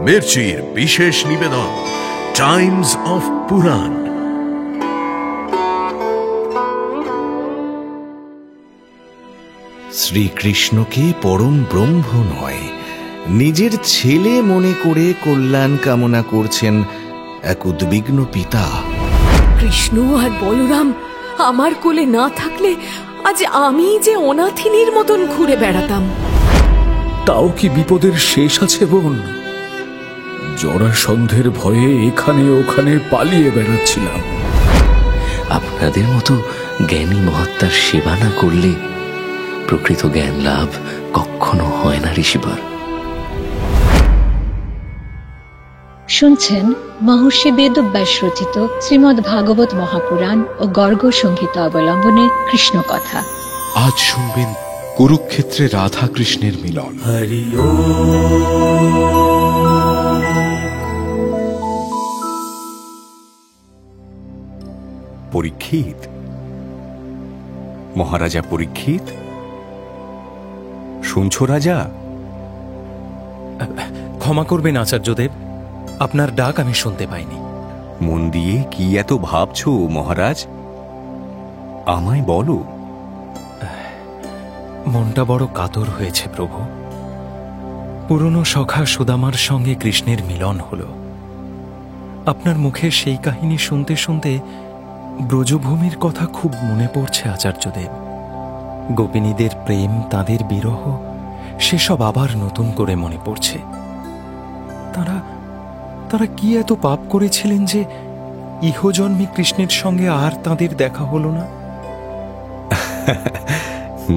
মির্চির বিশেষ নিবেদন Times of পুরাণ। শ্রীকৃষ্ণকে পরম ব্রহ্ম নয়, নিজের ছেলে মনে করে কল্যাণ কামনা করছেন এক উদ্বিগ্ন পিতা। কৃষ্ণ আর বলরাম আমার কোলে না থাকলে আজ আমি যে অনাথিনীর মতন ঘুরে বেড়াতাম। তাও কি বিপদের শেষ আছে বোন? জরাসন্ধের ভয়ে এখানে ওখানে পালিয়ে বেড়াচ্ছিলাম। আপনাদের মতো জ্ঞানী মহাত্মার সেবা না করলে প্রকৃত জ্ঞান লাভ কখনো হয় না ঋষিবর। শুনছেন মহর্ষি বেদব্যাস রচিত শ্রীমদ্ ভাগবত মহাপুরাণ ও গর্গ সংহিতা অবলম্বনে কৃষ্ণ কথা। আজ শুনবেন কুরুক্ষেত্রে রাধা কৃষ্ণের মিলন। হরি পরীক্ষিত, মহারাজা পরীক্ষিত, শুনছো রাজা? ক্ষমা করবেন আচার্যদেব, আপনার ডাক আমি শুনতে পাইনি। মন দিয়ে কি এত ভাবছো মহারাজ? আমায় বলো। মনটা বড় কাতর হয়েছে প্রভু। পুরনো সখা সুদামার সঙ্গে কৃষ্ণের মিলন হল। আপনার মুখে সেই কাহিনী শুনতে শুনতে ব্রজভূমির কথা খুব মনে পড়ছে আচার্যদেব। গোপিনীদের প্রেম, তাদের বিরহ, সেসব আবার নতুন করে মনে পড়ছে। তারা কি এত পাপ করেছিলেন যে ইহজন্মে কৃষ্ণের সঙ্গে আর তাদের দেখা হল না?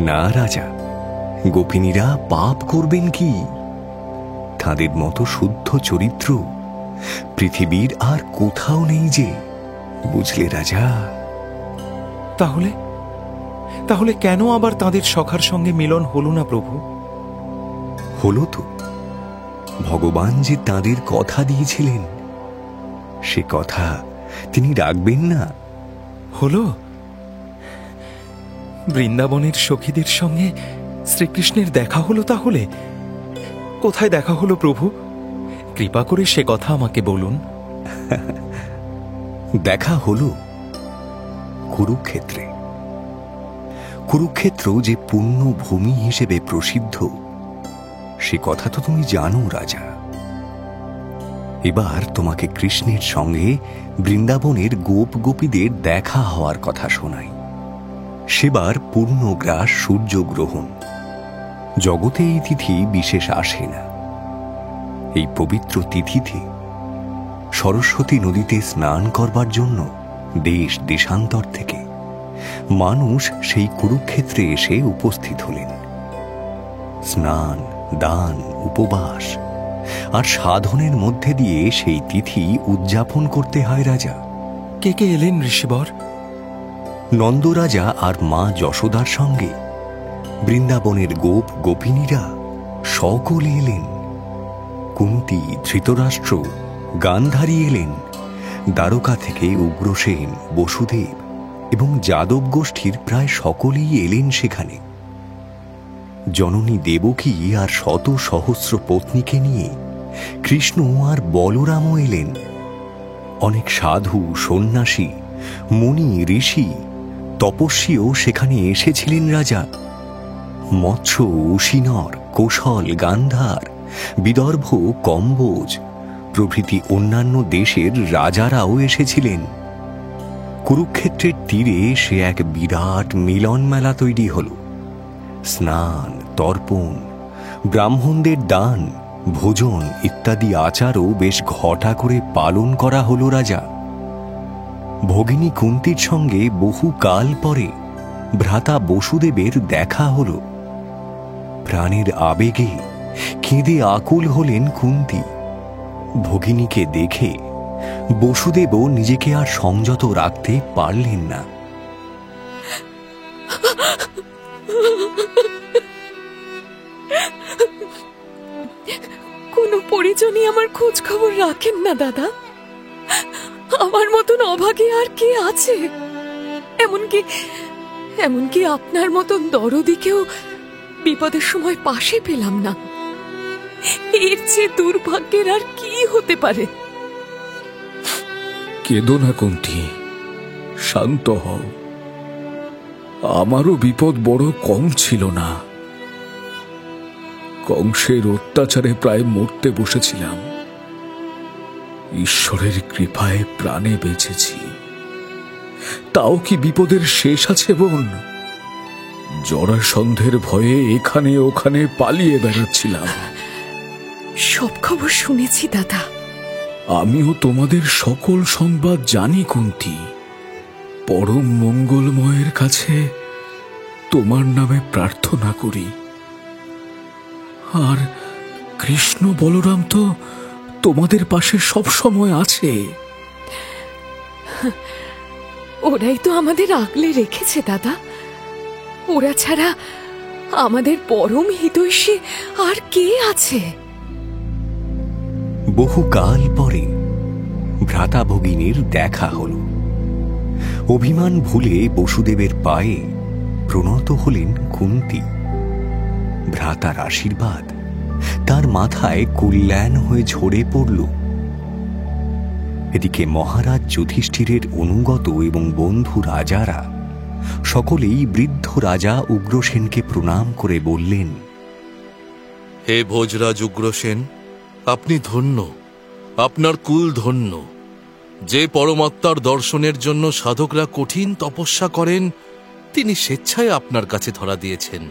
না রাজা, গোপিনীরা পাপ করবেন কি? তাদের মতো শুদ্ধ চরিত্র পৃথিবীর আর কোথাও নেই যে, বুঝলে রাজা? তাহলে কেন আবার তাদের সখার সঙ্গে মিলন হল না প্রভু? হলো তো, ভগবান যে তাদের কথা দিয়েছিলেন সে কথা তিনি রাখবেন না। হলো? বৃন্দাবনের সখীদের সঙ্গে শ্রীকৃষ্ণের দেখা হলো? তাহলে কোথায় দেখা হলো প্রভু? কৃপা করে সে কথা আমাকে বলুন। দেখা হলো কুরুক্ষেত্রে। কুরুক্ষেত্র যে পুণ্য ভূমি হিসেবে প্রসিদ্ধ সে কথা তো তুমি জানো রাজা। এবার তোমাকে কৃষ্ণের সঙ্গে বৃন্দাবনের গোপ গোপীদের দেখা হওয়ার কথা শোনাই। সেবার পূর্ণগ্রাস সূর্যগ্রহণ। জগতে এই তিথি বিশেষ আসে না। এই পবিত্র তিথিতে সরস্বতী নদীতে স্নান করবার জন্য দেশ দেশান্তর থেকে মানুষ সেই কুরুক্ষেত্রে এসে উপস্থিত হলেন। স্নান, দান, উপবাস আর সাধনের মধ্যে দিয়ে সেই তিথি উদযাপন করতে হয় রাজা। কে কে এলেন ঋষিবর? নন্দরাজা আর মা যশোদার সঙ্গে বৃন্দাবনের গোপ গোপিনীরা সকলে এলেন। কুন্তী, ধৃতরাষ্ট্র, গান্ধারী এলেন। দ্বারকা থেকে উগ্রসেন, বসুদেব এবং যাদব গোষ্ঠীর প্রায় সকলেই এলেন সেখানে। জননী দেবকী আর শত সহস্র পত্নীকে নিয়ে কৃষ্ণ আর বলরামও এলেন। অনেক সাধু, সন্ন্যাসী, মুনি, ঋষি, তপস্বীও সেখানে এসেছিলেন রাজা। মৎস্য, উশিনর, কোশল, গান্ধার, বিদর্ভ, কম্বোজ প্রভৃতি অন্যান্য দেশের রাজারাও এসেছিলেন। কুরুক্ষেত্রের তীরে সে এক বিরাট মিলন মেলা তৈরি হল। স্নান, তর্পণ, ব্রাহ্মণদের দান, ভোজন ইত্যাদি আচারও বেশ ঘটা করে পালন করা হল রাজা। ভগিনী কুন্তীর সঙ্গে বহু কাল পরে ভ্রাতা বসুদেবের দেখা হল। প্রাণের আবেগে কেঁদে আকুল হলেন কুন্তী। ভগিনীকে দেখে বসুদেবও নিজেকে আর সংযত রাখতে পারলেন না। কোনো পরিজনই আমার খোঁজ খবর রাখেন না দাদা? আমার মতন অভাগী আর কে আছে? এমনকি আপনার মতন দরদিকেও বিপদের সময় পাশে পেলাম না। এর চেয়ে দুর্ভাগ্যের আর কি হতে পারে? কেঁদো না কুন্তি, শান্ত হও। আমারও বিপদ বড় কম ছিল না। কংসের অত্যাচারে প্রায় মরতে বসেছিলাম। ঈশ্বরের কৃপায় প্রাণে বেঁচেছি। তাও কি বিপদের শেষ আছে বোন? জরাসন্ধের ভয়ে এখানে ওখানে পালিয়ে বেড়াচ্ছিলাম। সব খবর শুনেছি দাদা। আমিও তোমাদের সকল সংবাদ জানি কুন্তি। পরম মঙ্গলময়ের কাছে তোমার নামে প্রার্থনা করি। আর কৃষ্ণ বলরাম তো তোমাদের পাশে সব সময় আছে। ওরাই তো আমাদের আগলে রেখেছে দাদা। ওরা ছাড়া আমাদের পরম হিতৈষী আর কে আছে? বহুকাল পরে ভ্রাতা ভগিনীর দেখা হল। অভিমান ভুলে বসুদেবের পায়ে প্রণত হলেন কুন্তি। ভ্রাতার আশীর্বাদ তার মাথায় কল্যাণ হয়ে ঝরে পড়ল। এদিকে মহারাজ যুধিষ্ঠিরের অনুগত এবং বন্ধু রাজারা সকলেই বৃদ্ধ রাজা উগ্রসেনকে প্রণাম করে বললেন, হে ভোজরাজ উগ্রসেন, আপনি ধন্য, আপনার কুল ধন্য। যে পরমাত্মার দর্শনের জন্য সাধকরা কঠিন তপস্যা করেন, তিনি স্বেচ্ছায় আপনার কাছে ধরা দিয়েছেন।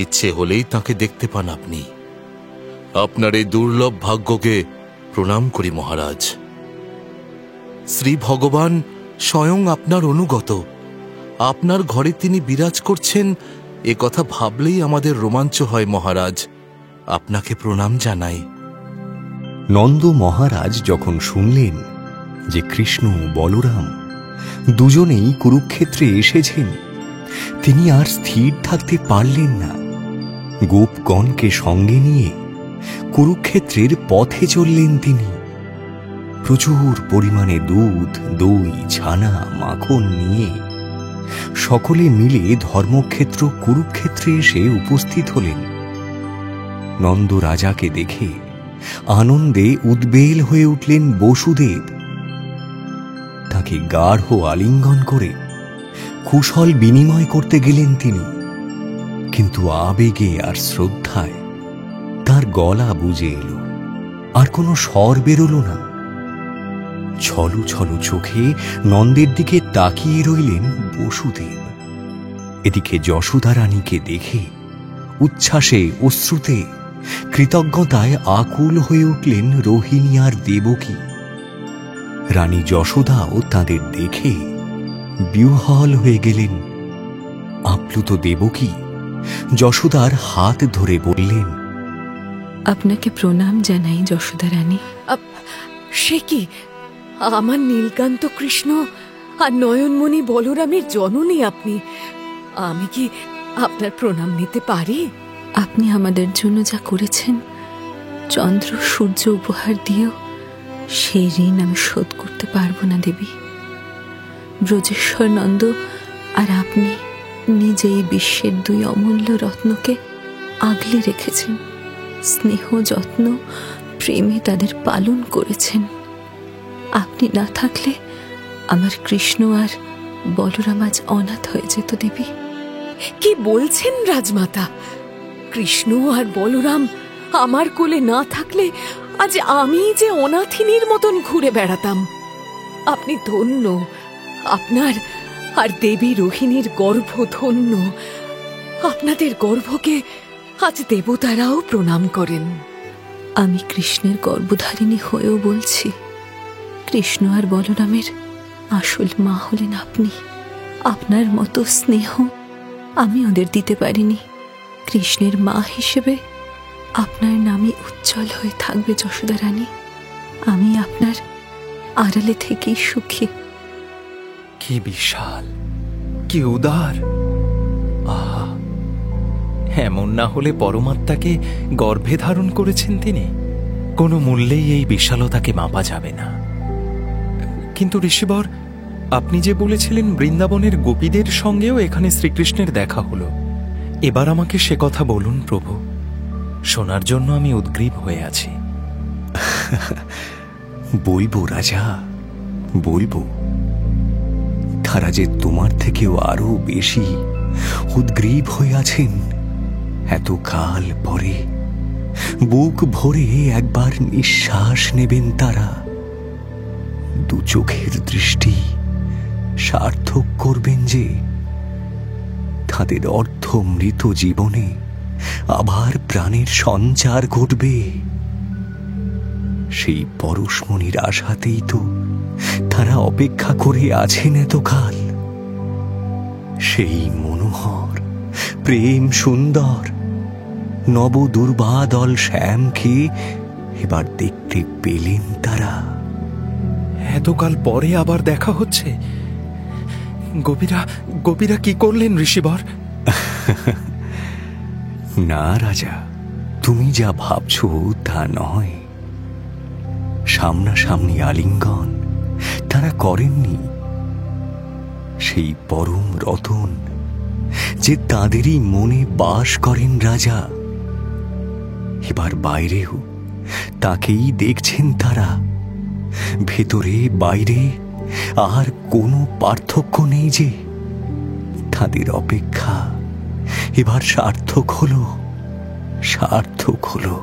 ইচ্ছে হলেই তাকে দেখতে পান আপনি। আপনার এই দুর্লভ ভাগ্যকে প্রণাম করি মহারাজ। শ্রী ভগবান স্বয়ং আপনার অনুগত, আপনার ঘরে তিনি বিরাজ করছেন, এ কথা ভাবলেই আমাদের রোমাঞ্চ হয় মহারাজ। আপনাকে প্রণাম জানাই। নন্দ মহারাজ যখন শুনলেন যে কৃষ্ণ বলরাম দুজনেই কুরুক্ষেত্রে এসেছেন, তিনি আর স্থির থাকতে পারলেন না। গোপগণকে সঙ্গে নিয়ে কুরুক্ষেত্রের পথে চললেন তিনি। প্রচুর পরিমাণে দুধ, দই, ছানা, মাখন নিয়ে সকলে মিলে ধর্মক্ষেত্র কুরুক্ষেত্রে এসে উপস্থিত হলেন। নন্দ রাজাকে দেখে আনন্দে উদ্বেল হয়ে উঠলেন বসুদেব। তাকে গাঢ় আলিঙ্গন করে কুশল বিনিময় করতে গেলেন তিনি, কিন্তু আবেগে আর শ্রদ্ধায় তার গলা বুজে এলো, আর কোনো স্বর বেরোল না। ছলো ছলো চোখে নন্দের দিকে তাকিয়ে রইলেন বসুদেব। এদিকে যশোদা রানীকে দেখে উচ্ছ্বাসে, অশ্রুতে, কৃতজ্ঞতায় আকুল হয়ে উঠলেন রোহিণী আর দেবকী। রানী যশোদাও তাদের দেখে বিহ্বল হয়ে গেলেন। আপ্লুত দেবকী যশোদার হাত ধরে বললেন, আপনাকে প্রণাম জানাই যশোদা রানী। সে কি, আমার নীলকান্ত কৃষ্ণ আর নয়নমণি বলরামের জননী আপনি। আমি কি আপনার প্রণাম নিতে পারি? আপনি আমাদের জন্য যা করেছেন, চন্দ্র সূর্য উপহার দিয়েও সেই ঋণ আমি শোধ করতে পারবো না দেবী। ব্রজেশ্বর নন্দ আর আপনি নিজেই বিশ্বের দুই অমূল্য রত্নকে আগলে রেখেছেন, স্নেহ, যত্ন, প্রেমে তাদের পালন করেছেন। আপনি না থাকলে আমার কৃষ্ণ আর বলরাম আজ অনাথ হয়ে যেত দেবী। কি বলছেন রাজমাতা? কৃষ্ণ আর বলরাম আমার কোলে না থাকলে আজ আমি যে অনাথিনীর মতন ঘুরে বেড়াতাম। আপনি ধন্য, আপনার আর দেবী রোহিণীর গর্ভ ধন্য। আপনাদের গর্ভকে আজ দেবতারাও প্রণাম করেন। আমি কৃষ্ণের গর্ভধারিণী হয়েও বলছি, কৃষ্ণ আর বলরামের আসল মা হলেন আপনি। আপনার মতো স্নেহ আমি ওদের দিতে পারিনি। কৃষ্ণের মা হিসেবে আপনার নামই উজ্জ্বল হয়ে থাকবে যশোদা রানী। আমি আপনার আড়ালে থেকেই সুখী। কি বিশাল, কি উদার! আহা, এমন না হলে পরমাত্মাকে গর্ভে ধারণ করেছেন তিনি। কোনো মূল্যেই এই বিশালতাকে মাপা যাবে না। কিন্তু ঋষিবর, আপনি যে বলেছিলেন বৃন্দাবনের গোপীদের সঙ্গেও এখানে শ্রীকৃষ্ণের দেখা হলো, এবার আমাকে সে কথা বলুন প্রভু। শোনার জন্য আমি উদ্গ্রীব হয়ে আছি। বলবো রাজা, বলবো। তারা যে তোমার থেকেও আরো বেশি উদ্গ্রীব হয়ে আছেন। এত কাল পরে বুক ভরে একবার নিঃশ্বাস নেবেন তারা। দু চোখের দৃষ্টি সার্থক করবেন যে, তাদের অর্ধ মৃত জীবনে আবার প্রাণের সঞ্চার ঘটবে। সেই পরশমণির আশাতেই তো তারা অপেক্ষা করে আছেন এতকাল। সেই মনোহর প্রেম সুন্দর নব দুর্বাদল শ্যামকে এবার দেখতে পেলেন তারা। এতকাল পরে আবার দেখা হচ্ছে। গোপীরা কি করলেন ঋষিবর? না রাজা, তুমি যা ভাবছো তা নয়। সামনাসামনি আলিঙ্গন তারা করেননি। সেই পরম রতন যে তাদেরই মনে বাস করেন রাজা, এবার বাইরেও তাকেই দেখছেন তারা। ভেতরে বাইরে আর কোনো পার্থক্য নেই যে, তাদের অপেক্ষা এবার সার্থক হলো, সার্থক হলো।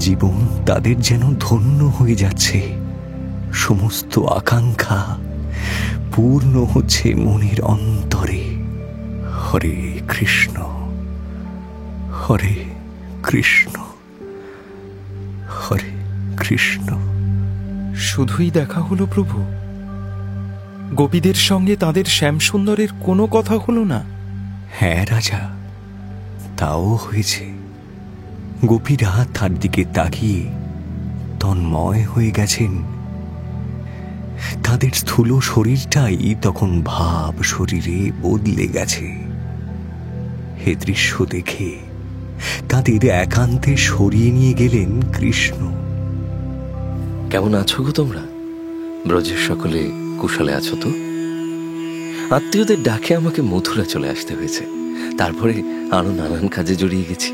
জীবন তাদের যেন ধন্য হয়ে যাচ্ছে। সমস্ত আকাঙ্ক্ষা পূর্ণ হচ্ছে মনের অন্তরে। হরে কৃষ্ণ, হরে কৃষ্ণ, হরে কৃষ্ণ। শুধুই দেখা হলো প্রভু? গোপীদের সঙ্গে তাদের শ্যামসুন্দরের কোনো কথা হলো না? হ্যাঁ রাজা, তাও হয়েছে। গোপীরা তার দিকে তাকিয়ে তন্ময় হয়ে গেছেন। তাদের স্থূল শরীরটাই তখন ভাব শরীরে বদলে গেছে। হে দৃশ্য দেখে তাদের একান্তে সরিয়ে নিয়ে গেলেন কৃষ্ণ। কেমন আছো গো তোমরা? ব্রজের সকলে কুশলে আছো তো? আত্মীয়দের ডাকে আমাকে মথুরা চলে আসতে হয়েছে। তারপরে আরো নানান কাজে জড়িয়ে গেছি।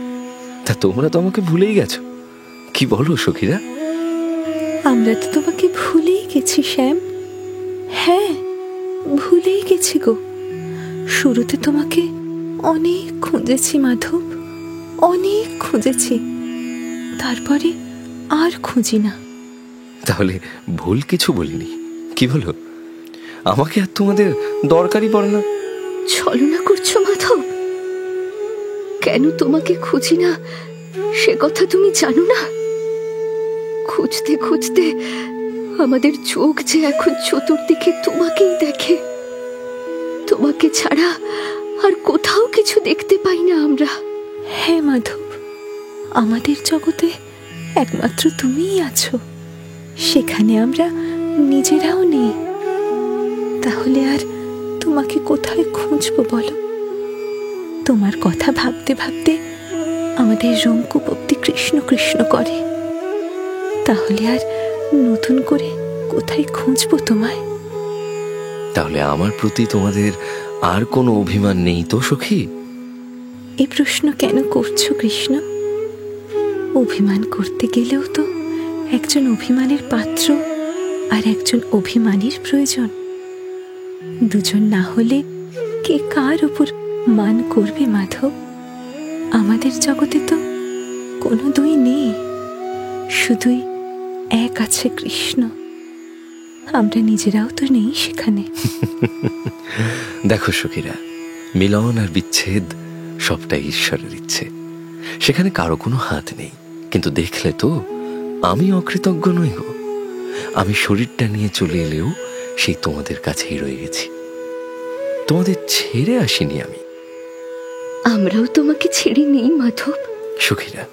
তা তোমরা তো আমাকে ভুলেই গেছো। কি বলো সখীরা? আমরা তো তোমাকে ভুলেই গেছি শ্যাম। হ্যাঁ, ভুলেই গেছি গো। শুরুতে তোমাকে অনেক খুঁজেছি মাধব, অনেক খুঁজেছি। তারপরে আর খুঁজি না। তাহলে ভুল কিছু বলিনি, কি বলো? আমাকে আর তোমাদের দরকারই পড়ে না। ছলনা করছো মাধব। কেন তোমাকে খুঁজি না সে কথা তুমি জানো না? খুঁজতে খুঁজতে আমাদের চোখ যে এখন চতুর্দিকে তোমাকেই দেখে। তোমাকে ছাড়া আর কোথাও কিছু দেখতে পাই না আমরা। হ্যাঁ মাধব, আমাদের জগতে একমাত্র তুমিই আছো। সেখানে আমরা নিজেরাও নেই। তাহলে আর তোমাকে কোথায় খুঁজবো বলো? তোমার কথা ভাবতে ভাবতে আমাদের রোমকূপ অব্দি কৃষ্ণ কৃষ্ণ করে। তাহলে আর নতুন করে কোথায় খুঁজবো তোমায়? তাহলে আমার প্রতি তোমাদের আর কোনো অভিমান নেই তো সখী? এই প্রশ্ন কেন করছো কৃষ্ণ? অভিমান করতে গেলেও তো একজন অভিমানের পাত্র আর একজন অভিমানীর প্রয়োজন। দুজন না হলে কে কার উপর মান করবে মাধব? আমাদের জগতে তো কোনো দুই নেই, শুধুই এক আছে কৃষ্ণ। আমরা নিজেরাও তো নেই সেখানে। দেখো সখীরা, মিলন আর বিচ্ছেদ সবটাই ঈশ্বরের ইচ্ছে। সেখানে কারো কোনো হাত নেই। কিন্তু দেখলে তো আমি অকৃতজ্ঞ নই গো। আমি শরীরটা নিয়ে চলে এলেও সেই তোমাদের কাছেই রয়ে গেছি। তোমাদের ছেড়ে আসিনি আমি। আমরাও তোমাকে ছেড়ে নেই মাধব। সখীরা,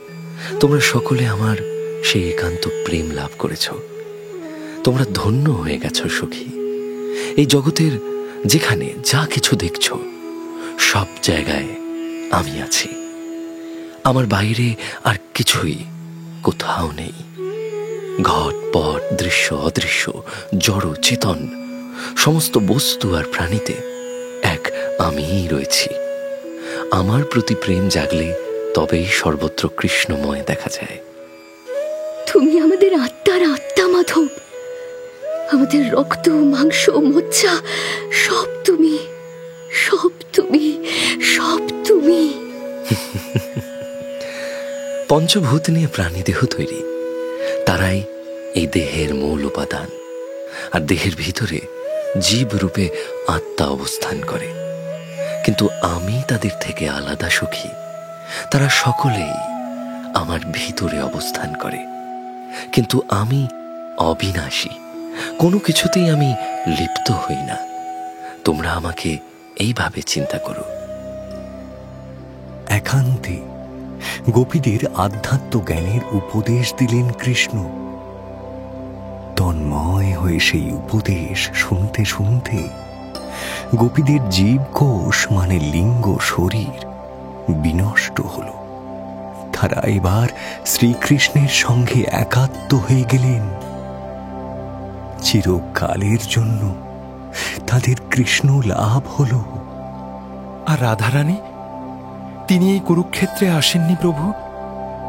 তোমরা সকলে আমার সেই একান্ত প্রেম লাভ করেছ। তোমরা ধন্য হয়ে গেছো সখী। এই জগতের যেখানে যা কিছু দেখছ, সব জায়গায় আমি আছি। আমার বাইরে আর কিছুই কোথাও নেই। ঘট পট, দৃশ্য অদৃশ্য, জড় চেতন, সমস্ত বস্তু আর প্রাণীতে এক আমিই রয়েছি। আমার প্রতি প্রেম জাগলে তবেই সর্বত্র কৃষ্ণময় দেখা যায়। তুমি আমাদের আত্মার আত্মা মাধব, আমাদের রক্ত মাংস মজ্জা সব তুমি, সব তুমি, সব তুমি। পঞ্চভূত নিয়ে প্রাণীদেহ তৈরি, তারাই এই দেহের মূল উপাদান। আর দেহের ভিতরে জীব রূপে আত্মা অবস্থান করে। কিন্তু আমি তাদের থেকে আলাদা সখী। তারা সকলেই আমার ভিতরে অবস্থান করে, কিন্তু আমি অবিনাশী, কোনো কিছুতেই আমি লিপ্ত হই না। তোমরা আমাকে এইভাবে চিন্তা করো। একান্তে গোপীদের আধ্যাত্ম জ্ঞানের উপদেশ দিলেন কৃষ্ণ। তন্ময় হয়ে সেই উপদেশ শুনতে শুনতে গোপীদের জীবকোষ মানে লিঙ্গ শরীর বিনষ্ট হল। তারা এবার শ্রীকৃষ্ণের সঙ্গে একাত্ম হয়ে গেলেন। চিরকালের জন্য তাদের কৃষ্ণ লাভ হল। আর রাধারানী, তিনি এই কুরুক্ষেত্রে আসেননি প্রভু?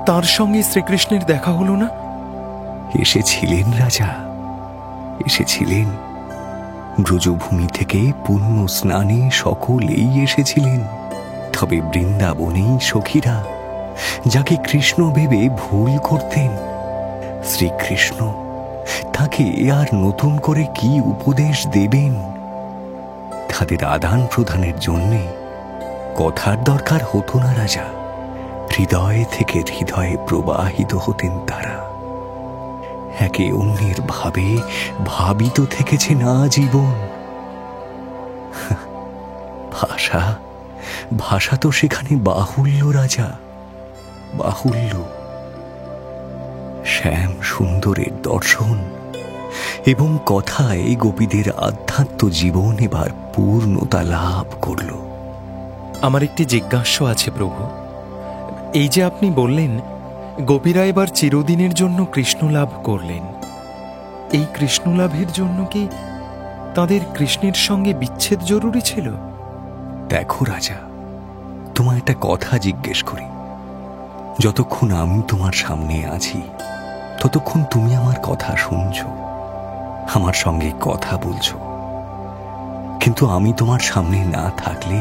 তার সঙ্গে শ্রীকৃষ্ণের দেখা হলো না? এসেছিলেন রাজা, এসেছিলেন। ব্রজভূমি থেকে পুণ্য স্নানে সকলেই এসেছিলেন। তবে বৃন্দাবনেই সখীরা, যাকে কৃষ্ণ ভেবে ভুল করতেন, শ্রীকৃষ্ণ তাকে আর নতুন করে কি উপদেশ দেবেন? তাদের আদান প্রদানের জন্যে কথার দরকার হতো না রাজা। হৃদয় থেকে হৃদয়ে প্রবাহিত হতেন তারা। একে অন্যের ভাবে ভাবিত থেকেছে না জীবন। ভাষা ভাষা তো সেখানে বাহুল্য রাজা, বাহুল্য। শ্যাম সুন্দরের দর্শন এবং কথায় গোপীদের আধ্যাত্ম জীবন এবার পূর্ণতা লাভ করল। আমার একটি জিজ্ঞাসা আছে প্রভু। এই যে আপনি বললেন গোপীরা এবার চিরদিনের জন্য কৃষ্ণ লাভ করলেন, এই কৃষ্ণ লাভের জন্য কি তাদের কৃষ্ণের সঙ্গে বিচ্ছেদ জরুরি ছিল? দেখো রাজা, তোমার একটা কথা জিজ্ঞেস করি। যতক্ষণ আমি তোমার সামনে আছি ততক্ষণ তুমি আমার কথা শুনছো, আমার সঙ্গে কথা বলছো। কিন্তু আমি তোমার সামনে না থাকলে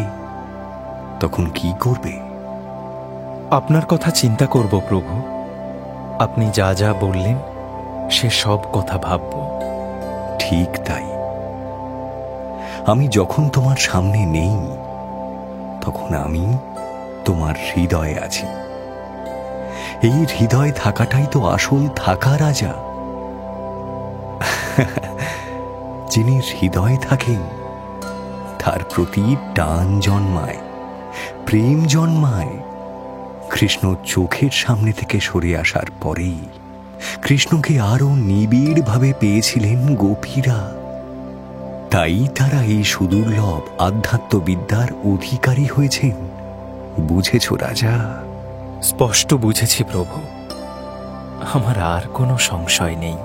তখন কি করবে? আপনার কথা চিন্তা করব প্রভু। আপনি যা যা বললেন সে সব কথা ভাবব। ঠিক তাই। আমি যখন তোমার সামনে নেই তখন আমি তোমার হৃদয়ে আছি। এই হৃদয় থাকাটাই তো আসল থাকা রাজা। যিনি হৃদয়ে থাকেন তার প্রতি টান জন্মায়, প্রেম জন্মায়। কৃষ্ণ চোখের সামনে থেকে সরে আসার পরেই কৃষ্ণকে আরো নিবিড়ভাবে পেয়েছিলেন গোপীরা। তাই তারা এই সুদুর্লভ আধ্যাত্মবিদ্যার অধিকারী হয়েছেন। বুঝেছ রাজা? স্পষ্ট বুঝেছি প্রভু, আমার আর কোনো সংশয় নেই।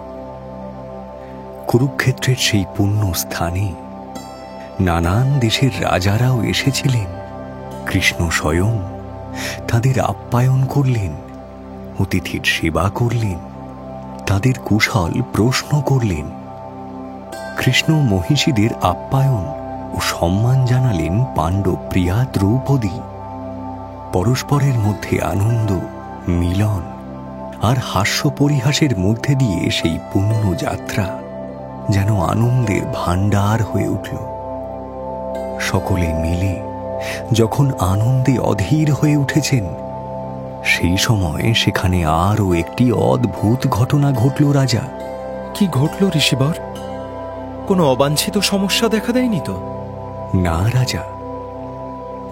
কুরুক্ষেত্রের সেই পুণ্য স্থানে নানান দেশের রাজারাও এসেছিলেন। কৃষ্ণ স্বয়ং তাদের আপ্যায়ন করলেন, অতিথির সেবা করলেন, তাদের কুশল প্রশ্ন করলেন। কৃষ্ণ মহিষীদের আপ্যায়ন ও সম্মান জানালেন পাণ্ডব প্রিয়া দ্রৌপদী। পরস্পরের মধ্যে আনন্দ, মিলন আর হাস্য পরিহাসের মধ্যে দিয়ে সেই পুণ্য যাত্রা যেন আনন্দের ভাণ্ডার হয়ে উঠল। সকলে মিলে যখন আনন্দে অধীর হয়ে উঠেছেন, সেই সময় সেখানে আরও একটি অদ্ভুত ঘটনা ঘটল রাজা। কি ঘটল ঋষিবর? কোনো অবাঞ্ছিত সমস্যা দেখা দেয়নি তো? না রাজা,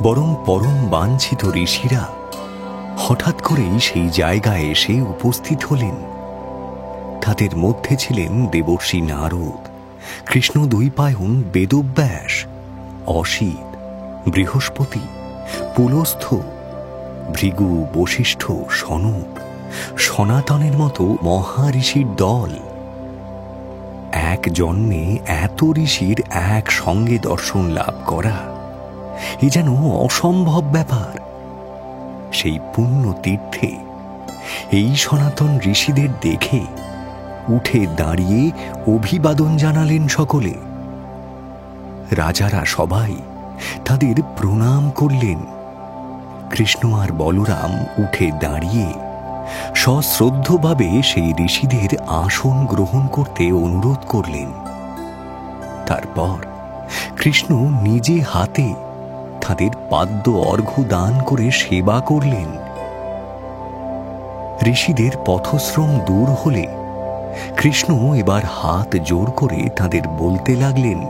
বরং পরম বাঞ্ছিত ঋষিরা হঠাৎ করেই সেই জায়গায় এসে উপস্থিত হলেন। তাদের মধ্যে ছিলেন দেবর্ষি নারদ, কৃষ্ণ দ্বৈপায়ন বেদব্যাস, অসিত, বৃহস্পতি, পুলস্থ, ভৃগু, বশিষ্ঠ, সনক, সনাতনের মতো মহাঋষির দল। এক জন্মে এত ঋষির এক সঙ্গে দর্শন লাভ করা এ যেন অসম্ভব ব্যাপার। সেই পুণ্য তীর্থে এই সনাতন ঋষিদের দেখে উঠে দাঁড়িয়ে অভিবাদন জানালেন সকলে। রাজারা সবাই তাদের প্রণাম করলেন। কৃষ্ণ আর বলরাম উঠে দাঁড়িয়ে সশ্রদ্ধভাবে সেই ঋষিদের আসন গ্রহণ করতে অনুরোধ করলেন। তারপর কৃষ্ণ নিজে হাতে তাদের পাদ্য অর্ঘ্য দান করে সেবা করলেন। ঋষিদের পথশ্রম দূর হলে কৃষ্ণ এবার হাত জোড় করে তাদের বলতে লাগলেন,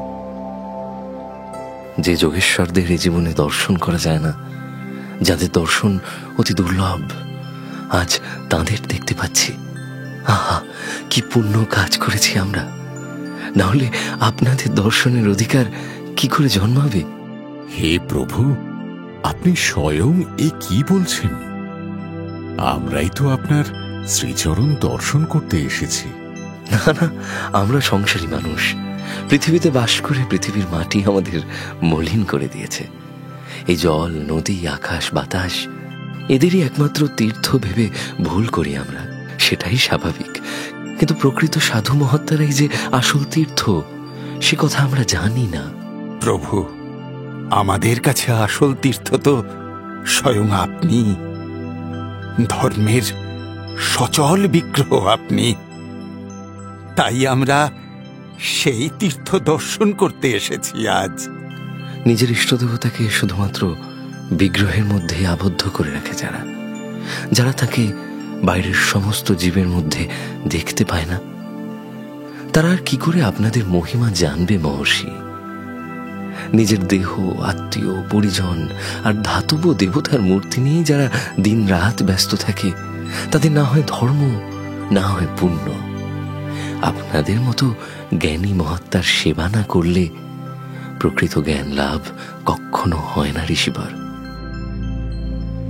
যে যোগেশ্বরদের এই জীবনে দর্শন করা যায় না, যাদের দর্শন অতি দুর্লভ, আজ তাদের দেখতে পাচ্ছি। আহা, কি পুণ্য কাজ করেছি আমরা! না হলে আপনাদের দর্শনের অধিকার কি করে জন্মাবে? হে প্রভু, আপনি স্বয়ং এ কি বলছেন? আমরাই তো আপনার শ্রীচরণ দর্শন করতে এসেছি। না না, আমরা সংসারী মানুষ। পৃথিবীতে বাস করে পৃথিবীর মাটি আমাদের মলিন করে দিয়েছে। এই জল, নদী, আকাশ, বাতাস এদেরই একমাত্র তীর্থ ভেবে ভুল করি আমরা, সেটাই স্বাভাবিক। কিন্তু প্রকৃত সাধু মহাত্মারাই যে আসল তীর্থ, সে কথা আমরা জানি না। প্রভু, আমাদের কাছে আসল তীর্থ তো স্বয়ং আপনি। ধর্মের সচল বিগ্রহ আপনি। তাই আমরা সেই তীর্থ দর্শন করতে এসেছি আজ। নিজের ইষ্টদেবতাকে শুধুমাত্র বিগ্রহের মধ্যে আবদ্ধ করে রাখে যারা, যারা তাকে বাইরের সমস্ত জীবের মধ্যে দেখতে পায় না, তারা আর কি করে আপনাদের মহিমা জানবে মহর্ষি? নিজের দেহ, আত্মীয়, পরিজন আর ধাতব দেবতার মূর্তি নিয়ে যারা দিন রাত ব্যস্ত থাকে, তাদের না হয় ধর্ম, না হয় পুণ্য। আপনাদের মতো জ্ঞানী মহাত্মার সেবা না করলে প্রকৃত জ্ঞান লাভ কখনো হয় না ঋষিবর।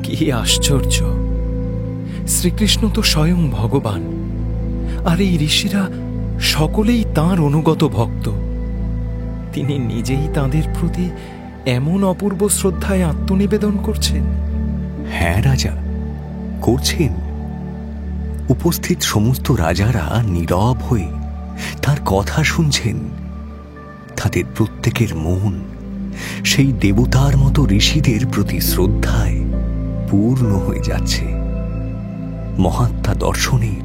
কি আশ্চর্য! শ্রীকৃষ্ণ তো স্বয়ং ভগবান, আর এই ঋষিরা সকলেই তাঁর অনুগত ভক্ত। তিনি নিজেই তাঁদের প্রতি এমন অপূর্ব শ্রদ্ধায় আত্মনিবেদন করছেন। হ্যাঁ রাজা, করছেন। উপস্থিত সমস্ত রাজারা নীরব হয়ে তার কথা শুনছেন। তাদের প্রত্যেকের মন সেই দেবতার মতো ঋষিদের প্রতি শ্রদ্ধায় পূর্ণ হয়ে যাচ্ছে। মহাত্মা দর্শনের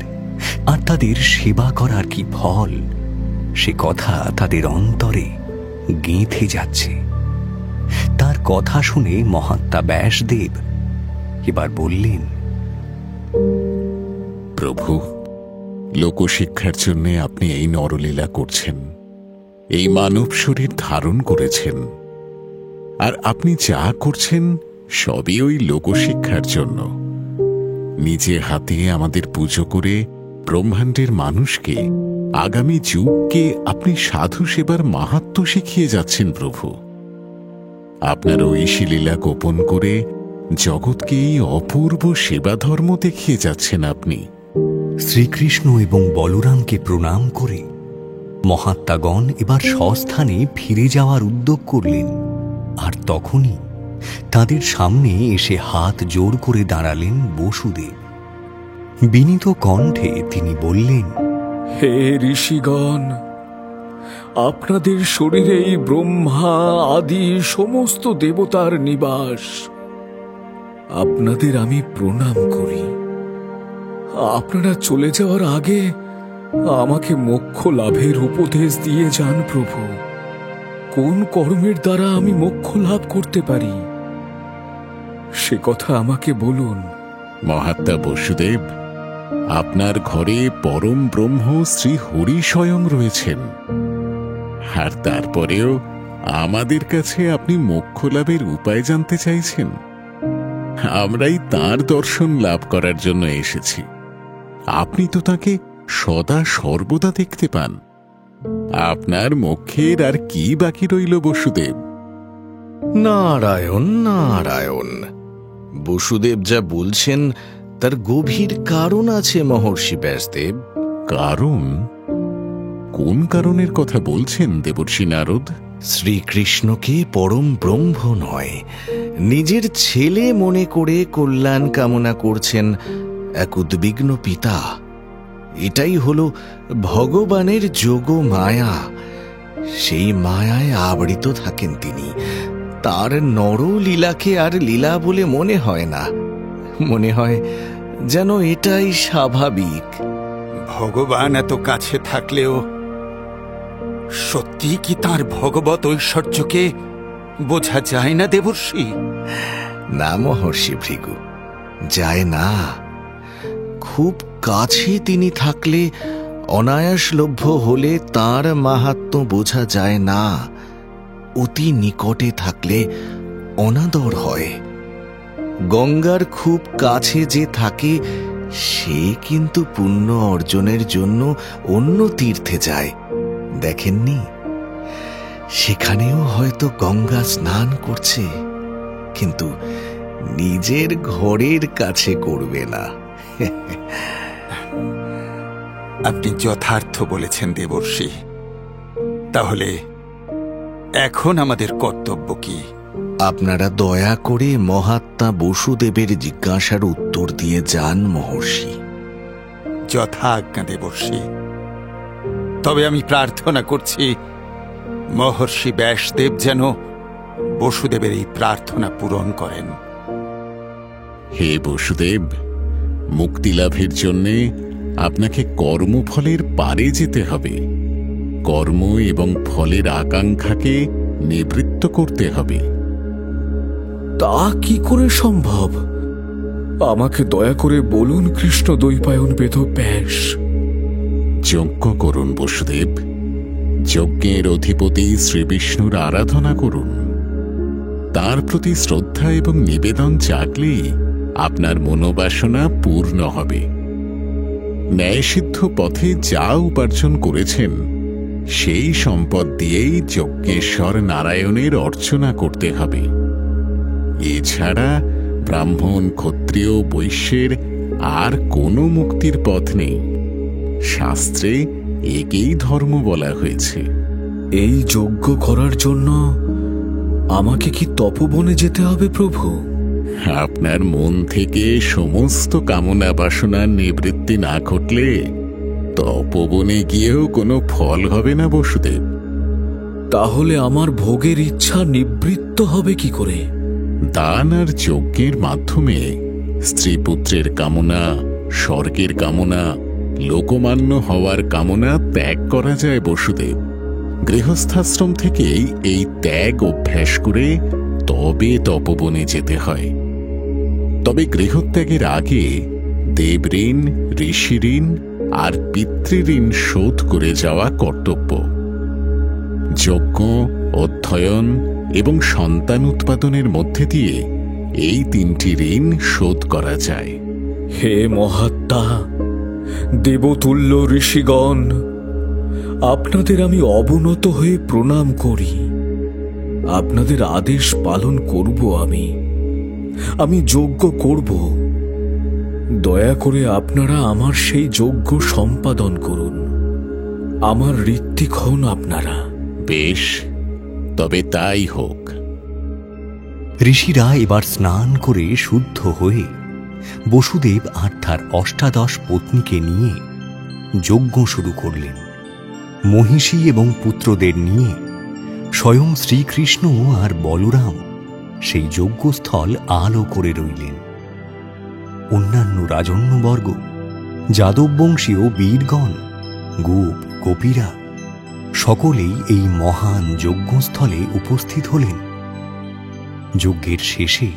আর তাদের সেবা করার কি ফল, সে কথা তাদের অন্তরে গেঁথে যাচ্ছে। তার কথা শুনে মহাত্মা ব্যাসদেব এবার বললেন, প্রভু, লোকশিক্ষার জন্য আপনি এই নরলীলা করছেন, এই মানব শরীর ধারণ করেছেন, আর আপনি যা করছেন সবই ওই লোকশিক্ষার জন্য। নিজে হাতে আমাদের পুজো করে ব্রহ্মাণ্ডের মানুষকে, আগামী যুগকে আপনি সাধু সেবার মাহাত্ম্য শিখিয়ে যাচ্ছেন প্রভু। আপনার ঐশী লীলা গোপন করে জগৎকে এই অপূর্ব সেবা ধর্ম দেখিয়ে যাচ্ছেন আপনি। শ্রীকৃষ্ণ এবং বলরামকে প্রণাম করে মহাত্মাগণ এবার স্বস্থানে ফিরে যাওয়ার উদ্যোগ করলেন। আর তখনই তাদের সামনে এসে হাত জোড় করে দাঁড়ালেন বসুদেব। বিনীত কণ্ঠে তিনি বললেন, হে ঋষিগণ, আপনাদের শরীরেই ব্রহ্মা আদি সমস্ত দেবতার নিবাস। আপনাদের আমি প্রণাম করি। আপনারা চলে যাওয়ার আগে আমাকে মোক্ষ লাভের উপদেশ দিয়ে যান প্রভু। কোন কর্মের দ্বারা আমি মোক্ষ লাভ করতে পারি, সে কথা আমাকে বলুন। মহাত্মা বসুদেব, আপনার ঘরে পরম ব্রহ্ম শ্রী হরি স্বয়ং রয়েছেন, আর তারপরেও আমাদের কাছে আপনি মোক্ষ লাভের উপায় জানতে চাইছেন। আমরাই তাঁর দর্শন লাভ করার জন্য এসেছি। আপনি তো তাকে সদা সর্বদা দেখতে পান। আপনার মোক্ষের আর কি বাকি রইল বসুদেব? নারায়ণ নারায়ণ! বসুদেব যা বলছেন তার গভীর কারণ আছে মহর্ষি ব্যাসদেব। কারণ? কোন কারণের কথা বলছেন দেবর্ষি নারদ? শ্রীকৃষ্ণকে পরম ব্রহ্ম নয়, নিজের ছেলে মনে করে কল্যাণ কামনা করছেন এক উদ্বিগ্ন পিতা। এটাই হলো ভগবানের যোগ মায়া। সেই মায়ায় আবৃত থাকেন তিনি। তার নরলীলাকে আর লীলা বলে মনে হয় না, মনে হয় যেন এটাই স্বাভাবিক। ভগবান এত কাছে থাকলেও সত্যি কি তার ভগবত ঐশ্বর্যকে বোঝা যায় না দেবর্ষি? না মহর্ষি ভৃগু, যায় না। খুব কাছে তিনি থাকলে, অনায়াসলভ্য হলে তার মাহাত্ম্য বোঝা যায় না। অতি নিকটে থাকলে অনাদর হয়। গঙ্গার খুব কাছে যে থাকে সে কিন্তু পুণ্য অর্জনের জন্য অন্য তীর্থে যায়, দেখেননি? সেখানেও হয়তো গঙ্গা স্নান করছে, কিন্তু নিজের ঘরের কাছে করবে না। আপনি যথার্থ বলেছেন দেবর্ষি। তাহলে এখন আমাদের কর্তব্য কি? আপনারা দয়া করে মহাত্মা বসুদেবের জিজ্ঞাসার উত্তর দিয়ে যান মহর্ষি। যথাজ্ঞা দেবর্ষি। তবে আমি প্রার্থনা করছি মহর্ষি ব্যাসদেব যেন বসুদেবের এই প্রার্থনা পূরণ করেন। হে বসুদেব, মুক্তিলাভের জন্যে আপনাকে কর্মফলের পারে যেতে হবে। কর্ম এবং ফলের আকাঙ্ক্ষাকে নিবৃত্ত করতে হবে। তা কি করে সম্ভব? আমাকে দয়া করে বলুন কৃষ্ণ দ্বৈপায়ন বেদব্যাস। যজ্ঞ করুন বসুদেব। যজ্ঞের অধিপতি শ্রীবিষ্ণুর আরাধনা করুন। তার প্রতি শ্রদ্ধা এবং নিবেদন জাগলেই আপনার মনোবাসনা পূর্ণ হবে। ন্যায়সিদ্ধ পথে যা উপার্জন করেছেন সেই সম্পদ দিয়েই যজ্ঞেশ্বর নারায়ণের অর্চনা করতে হবে। এছাড়া ব্রাহ্মণ, ক্ষত্রিয়, বৈশ্যের আর কোনো মুক্তির পথ নেই। শাস্ত্রে একেই ধর্ম বলা হয়েছে। এই যজ্ঞ করার জন্য আমাকে কি তপবনে যেতে হবে প্রভু? আপনার মন থেকে সমস্ত কামনা বাসনার নিবৃত্তি না ঘটলে তপবনে গিয়েও কোনো ফল হবে না বসুদেব। তাহলে আমার ভোগের ইচ্ছা নিবৃত্ত হবে কি করে? দান আর যজ্ঞের মাধ্যমে স্ত্রী পুত্রের কামনা, স্বর্গের কামনা, লোকমান্য হওয়ার কামনা ত্যাগ করা যায় বসুদেব। গৃহস্থাশ্রম থেকেই এই ত্যাগ অভ্যাস করে তবে তপবনে যেতে হয়। তবে গৃহত্যাগের আগে দেবঋণ, ঋষিঋণ আর পিতৃঋণ শোধ করে যাওয়া কর্তব্য। যজ্ঞ, অধ্যয়ন এবং সন্তান উৎপাদনের মধ্যে দিয়ে এই তিনটি ঋণ শোধ করা যায়। হে মহাত্মা, দেবতুল্য ঋষিগণ, আপনাদের আমি অবনত হয়ে প্রণাম করি। আপনাদের আদেশ পালন করব। আমি যজ্ঞ করব। দয়া করে আপনারা আমার সেই যজ্ঞ সম্পাদন করুন। আমার ঋত্বিক হন আপনারা। বেশ, তবে তাই হোক। ঋষিরা এবার স্নান করে শুদ্ধ হয়ে বসুদেব আর তার অষ্টাদশ পত্নীকে নিয়ে যজ্ঞ শুরু করলেন। মহিষী এবং পুত্রদের নিয়ে স্বয়ং শ্রীকৃষ্ণ আর বলরাম সেই যজ্ঞস্থল আলো করে রইলেন। অন্যান্য রাজন্যবর্গ, যাদববংশীয় বীরগণ, গোপ গোপীরা সকলেই এই মহান যজ্ঞস্থলে উপস্থিত হলেন। যজ্ঞের শেষে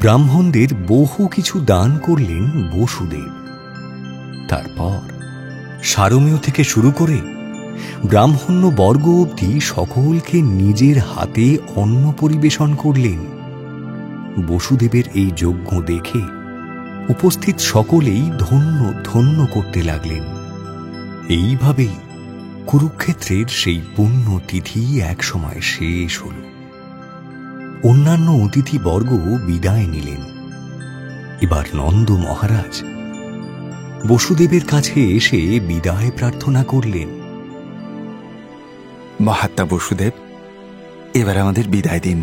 ব্রাহ্মণদের বহু কিছু দান করলেন বসুদেব। তারপর সারমেয় থেকে শুরু করে ব্রাহ্মণ্য বর্গ অবধি সকলকে নিজের হাতে অন্ন পরিবেশন করলেন। বসুদেবের এই যজ্ঞ দেখে উপস্থিত সকলেই ধন্য ধন্য করতে লাগলেন। এইভাবেই কুরুক্ষেত্রের সেই পুণ্য তিথি একসময় শেষ হল। অন্যান্য অতিথিবর্গ বিদায় নিলেন। এবার নন্দ মহারাজ বসুদেবের কাছে এসে বিদায় প্রার্থনা করলেন। মহাত্মা বসুদেব, এবার আমাদের বিদায় দিন।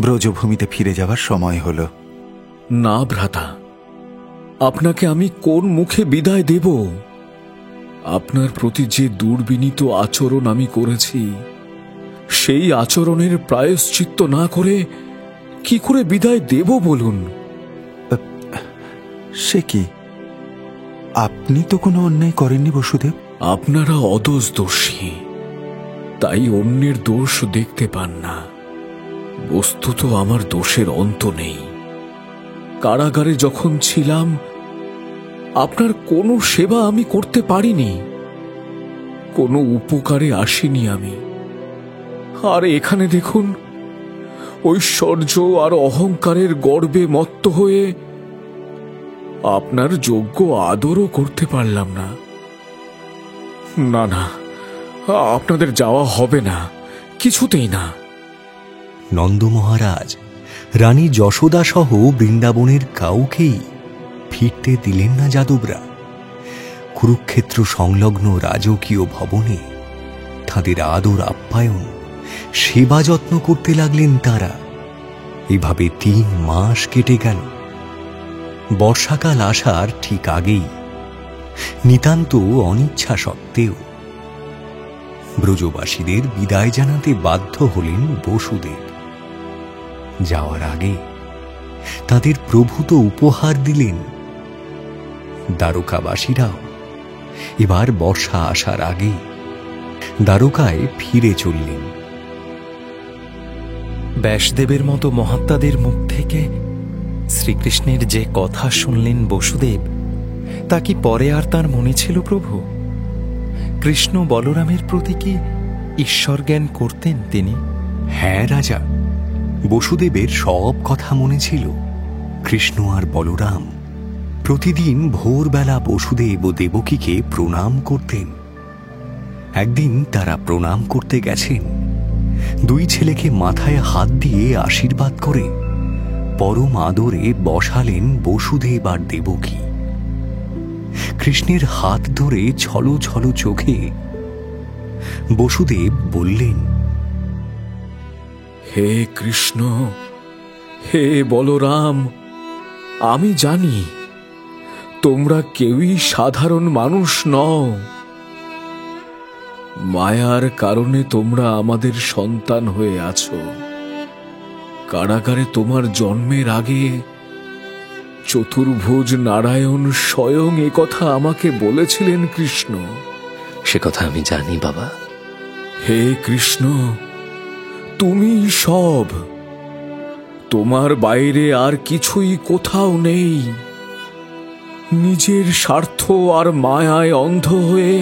ব্রজভূমিতে ফিরে যাবার সময় হলো। না ভ্রাতা, আপনাকে আমি কোন মুখে বিদায় দেব? আপনার প্রতি যে দুর্বিনীত আচরণ আমি করেছি, সেই আচরণের প্রায়শ্চিত্ত না করে কি করে বিদায় দেব বলুন? সে কি, আপনি তো কোনো অন্যায় করেননি বসুদেব। আপনারা অদোষ দোষী, তাই অন্যের দোষ দেখতে পান না। বস্তুত আমার দোষের অন্ত নেই। কারাগারে যখন ছিলাম আপনার কোনো সেবা আমি করতে পারিনি, কোনো উপকারে আসিনি আমি। আর এখানে দেখুন, ঐশ্বর্য আর অহংকারের গর্বে মত্ত হয়ে আপনার যোগ্য আদরও করতে পারলাম না। না না, আপনাদের যাওয়া হবে না, কিছুতেই না। নন্দ মহারাজ রানী যশোদা সহ বৃন্দাবনের কাউকেই ফিরতে দিলেন না যাদবরা। কুরুক্ষেত্র সংলগ্ন রাজকীয় ভবনে তাদের আদর আপ্যায়ন, সেবা যত্ন করতে লাগলেন তারা। এভাবে 3 মাস কেটে গেল। বর্ষাকাল আসার ঠিক আগেই, নিতান্ত অনিচ্ছা সত্ত্বেও, ব্রজবাসীদের বিদায় জানাতে বাধ্য হলেন বসুদেব। যাওয়ার আগে তাদের প্রভূত উপহার দিলেন। দ্বারকাবাসীরাও এবার বর্ষা আসার আগে দ্বারকায় ফিরে চললেন। ব্যাসদেবের মতো মহাত্মাদের মুখ থেকে শ্রীকৃষ্ণের যে কথা শুনলেন বসুদেব, তা কি পরে আর তার মনে ছিল প্রভু? কৃষ্ণ বলরামের প্রতি কি ঈশ্বর জ্ঞান করতেন তিনি? হ্যাঁ রাজা, বসুদেবের সব কথা মনে ছিল। কৃষ্ণ আর বলরাম প্রতিদিন ভোরবেলা বসুদেব ও দেবকীকে প্রণাম করতেন। একদিন তারা প্রণাম করতে গেছেন। 2 ছেলেকে মাথায় হাত দিয়ে আশীর্বাদ করে পরম আদরে বসালেন বসুদেব আর দেবকী। কৃষ্ণের হাত ধরে ছলো ছলো চোখে বসুদেব বললেন, হে কৃষ্ণ, হে বলরাম, আমি জানি তোমরা কেউই সাধারণ মানুষ নও। মায়ার কারণে তোমরা আমাদের সন্তান হয়ে আছো। কারাগারে তোমার জন্মের আগে চতুর্ভুজ নারায়ণ স্বয়ং এ কথা আমাকে বলেছিলেন কৃষ্ণ। সে কথা আমি জানি বাবা। হে কৃষ্ণ, তুমি সব, তোমার বাইরে আর কিছুই কোথাও নেই। নিজের স্বার্থ আর মায়ায় অন্ধ হয়ে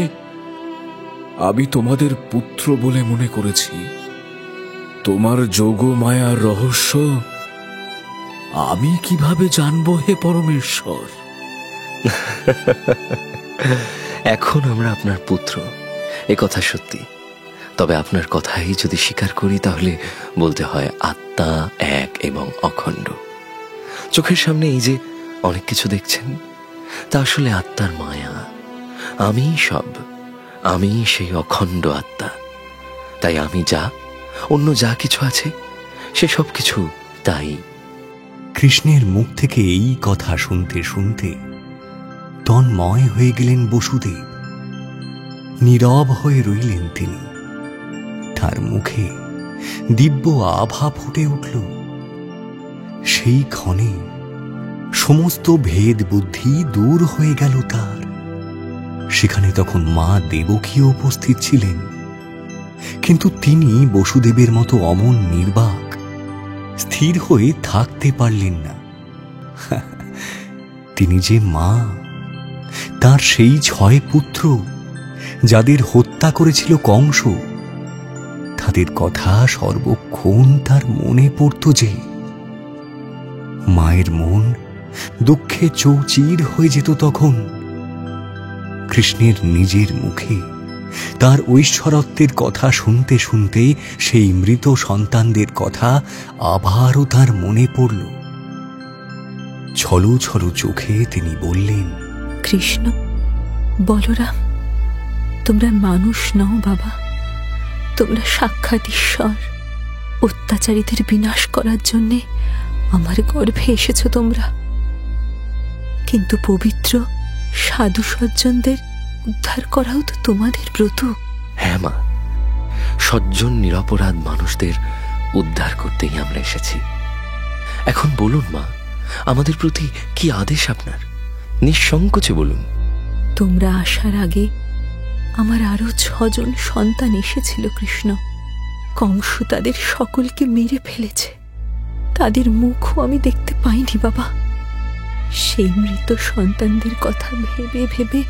আমি তোমাদের পুত্র বলে মনে করেছি। তোমার যোগ মায়ার রহস্য আমি কিভাবে জানবো হে পরমেশ্বর? এখন আমরা আপনার পুত্র, এ কথা সত্যি। তবে আপনার কথাই যদি স্বীকার করি, তাহলে বলতে হয় আত্মা এক এবং অখণ্ড। চোখের সামনে এই যে অনেক কিছু দেখছেন, তা আসলে আত্মার মায়া। আমি সব, আমি সেই অখণ্ড আত্মা। তাই আমি যা, অন্য যা কিছু আছে, সে সব কিছু তাই। কৃষ্ণের মুখ থেকে এই কথা শুনতে শুনতে তন্ময় হয়ে গেলেন বসুদেব। নীরব হয়ে রইলেন তিনি। তার মুখে দিব্য আভা ফুটে উঠল। সেই ক্ষণে সমস্ত ভেদ বুদ্ধি দূর হয়ে গেল তার। সেখানে তখন মা দেবকীও উপস্থিত ছিলেন, কিন্তু তিনি বসুদেবের মতো অমন নির্বাক, স্থির হয়ে থাকতে পারলেন না। তিনি যে মা, তার সেই 6 পুত্র যাদের হত্যা করেছিল কংস, তাদের কথা সর্বক্ষণ তার মনে পড়ত যে। মায়ের মন দুঃখে চৌচির হয়ে যেত তখন। কৃষ্ণের নিজের মুখে তার ঐশ্বরত্বের কথা শুনতে শুনতে সেই মৃত সন্তানদের কথা আবারও তার মনে পড়ল। ছলো ছলো চোখে তিনি বললেন, কৃষ্ণ, বলরাম, তোমরা মানুষ নও বাবা, তোমরা সাক্ষাৎ ঈশ্বর। অত্যাচারীদের বিনাশ করার জন্যে আমার গর্ভে এসেছ তোমরা, কিন্তু পবিত্র সাধু সজ্জনদের উদ্ধার করাও তো তোমাদের ব্রত। হ্যাঁ মা, সজ্জন নিরপরাধ মানুষদের উদ্ধার করতেই আমরা এসেছি। এখন বলুন মা, আমাদের প্রতি কি আদেশ আপনার? নিঃসংকোচে বলুন। তোমরা আসার আগে আমার আরো 6 জন সন্তান এসেছিল কৃষ্ণ। কংস তাদের সকলকে মেরে ফেলেছে, তাদের মুখও আমি দেখতে পাইনি বাবা। সেই মৃত সন্তানদের কথা ভেবে ভেবে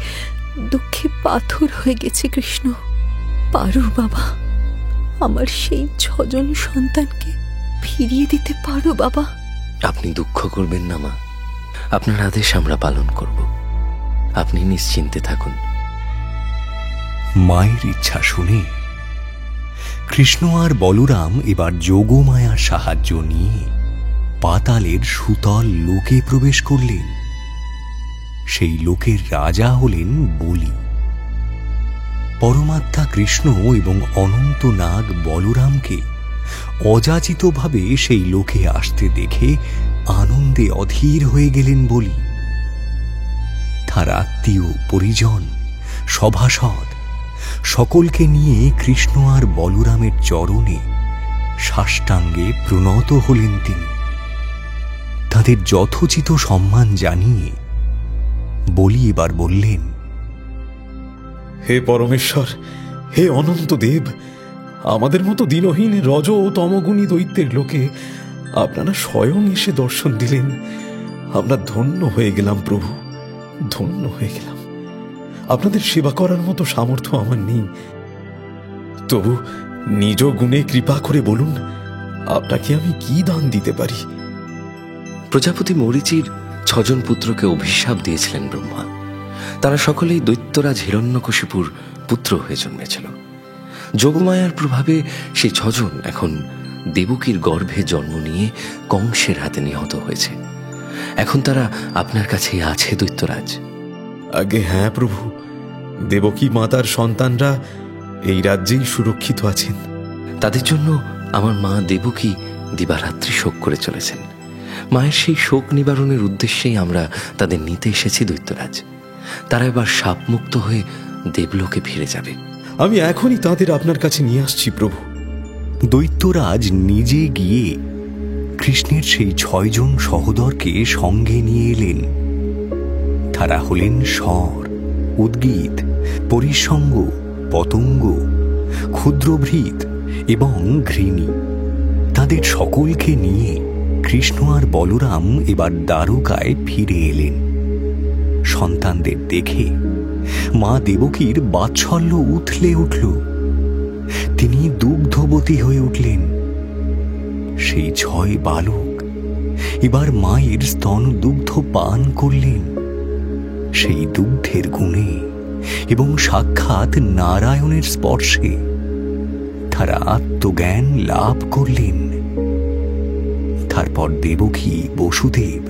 দুঃখে পাথর হয়ে গেছে কৃষ্ণ। পারো বাবা, আমার সেই 6 জন সন্তানকে ফিরিয়ে দিতে পারো বাবা? আপনি দুঃখ করবেন না মা, আপনার আদেশ আমরা পালন করব, আপনি নিশ্চিন্তে থাকুন। মায়ের ইচ্ছা শুনে কৃষ্ণ আর বলরাম এবার যোগমায়ার সাহায্য নিয়ে পাতালের সুতল লোকে প্রবেশ করলেন। সেই লোকের রাজা হলেন বলি। পরমাত্মা কৃষ্ণ এবং অনন্ত নাগ বলরামকে অযাচিতভাবে সেই লোকে আসতে দেখে আনন্দে অধীর হয়ে গেলেন বলি। তার আত্মীয় পরিজন সভাসদ সকলকে নিয়ে কৃষ্ণ আর বলরামের চরণে সাষ্টাঙ্গে প্রণত হলেন তিনি। তাদের যথোচিত সম্মান জানিয়ে বলি এবার বললেন, হে পরমেশ্বর, হে অনন্ত দেব, আমাদের মতো দিনহীন রজ ও তমগুণী দৈত্যের লোকে আপনারা স্বয়ং এসে দর্শন দিলেন। আমরা ধন্য হয়ে গেলাম প্রভু, ধন্য হয়ে গেলাম। আপনাদের সেবা করার মতো সামর্থ্য আমার নেই, তবু নিজ গুণে কৃপা করে বলুন, আপনাকে আমি কি দান দিতে পারি? প্রজাপতি মরীচির 6 জন পুত্রকে অভিশাপ দিয়েছিলেন ব্রহ্মা। তারা সকলেই দৈত্যরাজ হিরণ্যকশিপুর পুত্র হয়ে জন্মেছিল। যোগমায়ার প্রভাবে সেই 6 জন এখন দেবকীর গর্ভে জন্ম নিয়ে কংসের হাতে নিহত হয়েছে। এখন তারা আপনার কাছে আছে দৈত্যরাজ। আগে হ্যাঁ প্রভু, দেবকী মাতার সন্তানরা এই রাজ্যেই সুরক্ষিত আছেন। তাদের জন্য আমার মা দেবকী দিবারাত্রি শোক করে চলেছেন। মায়ের সেই শোক নিবারণের উদ্দেশ্যেই আমরা তাদের নিতে এসেছি দৈত্যরাজ। তারা এবার শাপমুক্ত হয়ে দেবলোকে ফিরে যাবে। আমি এখনই তাদের আপনার কাছে নিয়ে আসছি প্রভু। দৈত্যরাজ নিজে গিয়ে কৃষ্ণের সেই 6 জন সহোদরকে সঙ্গে নিয়ে এলেন। তারা হলেন শর, উদ্গীত, পরিসঙ্গ, পতঙ্গ, ক্ষুদ্রভৃত এবং ঘৃণী। তাদের সকলকে নিয়ে কৃষ্ণ আর বলরাম এবার দ্বারকায় ফিরে এলেন। সন্তানদের দেখে মা দেবকীর বাৎসল্য উথলে উঠল। তিনি দুগ্ধবতী হয়ে উঠলেন। সেই 6 বালক এবার মায়ের স্তন দুগ্ধ পান করলেন। সেই দুগ্ধের গুণে এবং সাক্ষাৎ নারায়ণের স্পর্শে তারা আত্মজ্ঞান লাভ করলেন। তারপর দেবকী, বসুদেব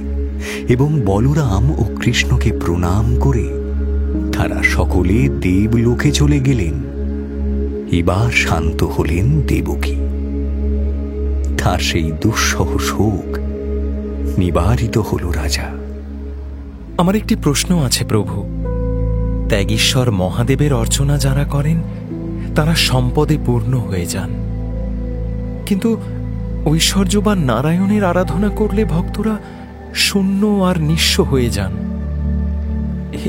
এবং বলরাম ও কৃষ্ণকে প্রণাম করে তারা সকলে দেবলোকে চলে গেলেন। এবার শান্ত হলেন দেবকী। তার সেই দুঃসহ শোক নিবারিত হল রাজা। আমার একটি প্রশ্ন আছে প্রভু। ত্যাগীশ্বর মহাদেবের অর্চনা যারা করেন তারা সম্পদে পূর্ণ হয়ে যান, কিন্তু ঐশ্বর্যবান নারায়ণের আরাধনা করলে ভক্তরা শূন্য আর নিঃস্ব হয়ে যান।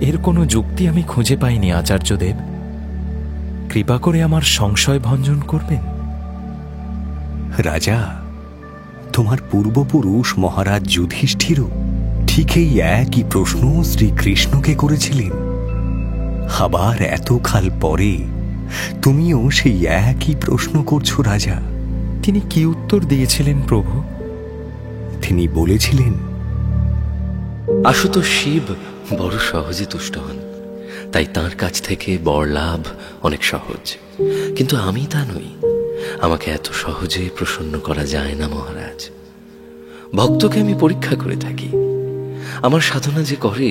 এর কোনো যুক্তি আমি খুঁজে পাইনি আচার্যদেব। কৃপা করে আমার সংশয় ভঞ্জন করবেন। রাজা, তোমার পূর্বপুরুষ মহারাজ যুধিষ্ঠিরও ঠিক এই একই প্রশ্ন শ্রীকৃষ্ণকে করেছিলেন। আবার এতকাল পরে তুমিও সেই একই প্রশ্ন করছো রাজা। তিনি কি উত্তর দিয়েছিলেন প্রভু? তিনি বলেছিলেন, আশুতোষ শিব বড় সহজে তুষ্ট হন, তাই তাঁর কাছ থেকে বর লাভ অনেক সহজ, কিন্তু আমি তা নই। আমাকে এত সহজে প্রসন্ন করা যায় না মহারাজ। ভক্তকে আমি পরীক্ষা করে থাকি। আমার সাধনা যে করে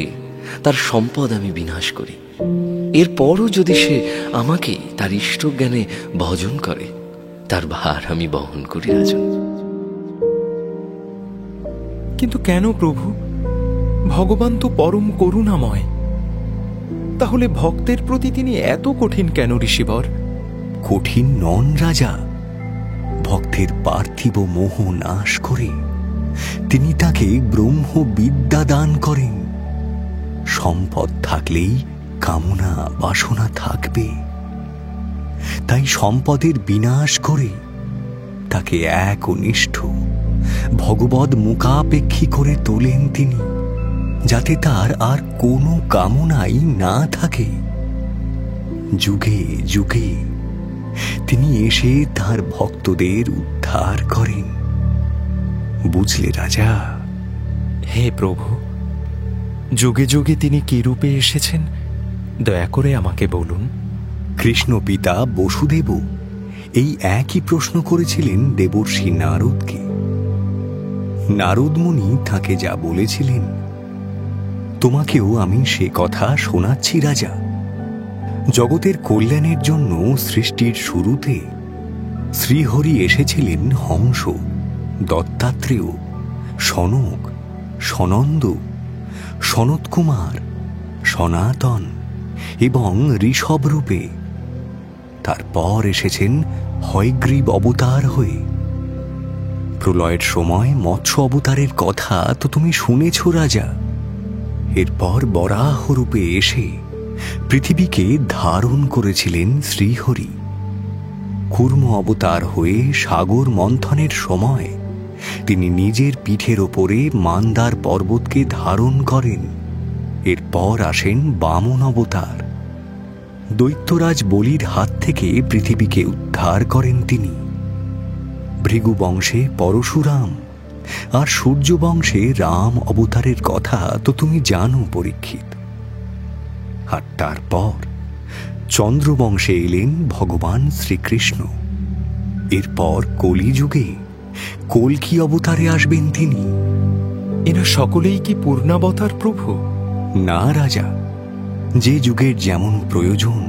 তার সম্পদ আমি বিনাশ করি। এরপরও যদি সে আমাকে তার ইষ্টজ্ঞানে ভজন করে তার ভার আমি বহন করি রাজন। কিন্তু কেন প্রভু? ভগবান তো পরম করুণাময়, তাহলে ভক্তের প্রতি তিনি এত কঠিন কেন ঋষিবর? কঠিন নন রাজা। ভক্তের পার্থিব মোহ নাশ করে তিনি তাকে ব্রহ্মবিদ্যা দান করেন। সম্পদ থাকলেই কামনা বাসনা থাকবে, তাই সম্পদের বিনাশ করে তাকে একনিষ্ঠ ভগবদ মুখাপেক্ষী করে তোলেন তিনি, যাতে তার আর কোনো কামনাই না থাকে। যুগে যুগে তিনি এসে তার ভক্তদের উদ্ধার করেন। বুঝলে রাজা? হে প্রভু, যুগে যুগে তিনি কি রূপে এসেছেন দয়া করে আমাকে বলুন। কৃষ্ণ পিতা বসুদেব এই একই প্রশ্ন করেছিলেন দেবর্ষি নারদকে। নারদ মুনি তাকে যা বলেছিলেন তোমাকেও আমি সে কথা শোনাচ্ছি রাজা। জগতের কল্যাণের জন্য সৃষ্টির শুরুতে শ্রীহরি এসেছিলেন হংস, দত্তাত্রেয়, সনক, সনন্দ, সনৎকুমার, সনাতন এবং ঋষভ রূপে। তারপর এসেছেন হয়গ্রীব অবতার হয়ে। প্রলয়ের সময় মৎস্য অবতারের কথা তো তুমি শুনেছ রাজা। এরপর বরাহ রূপে এসে পৃথিবীকে ধারণ করেছিলেন শ্রীহরি। কুর্ম অবতার হয়ে সাগর মন্থনের সময় তিনি নিজের পিঠের ওপরে মান্দার পর্বতকে ধারণ করেন। এরপর আসেন বামন অবতার। দৈত্যরাজ বলির হাত থেকে পৃথিবীকে উদ্ধার করেন তিনি। ভৃগু বংশে পরশুরাম আর সূর্য বংশে রাম অবতারের কথা তো তুমি জানো পরীক্ষিত। আর তারপর চন্দ্রবংশে এলেন ভগবান শ্রীকৃষ্ণ। এরপর কলিযুগে কল্কি অবতারে আসবেন তিনি। এরা সকলেই কি পূর্ণাবতার প্রভু? না রাজা, যে যুগের যেমন প্রয়োজন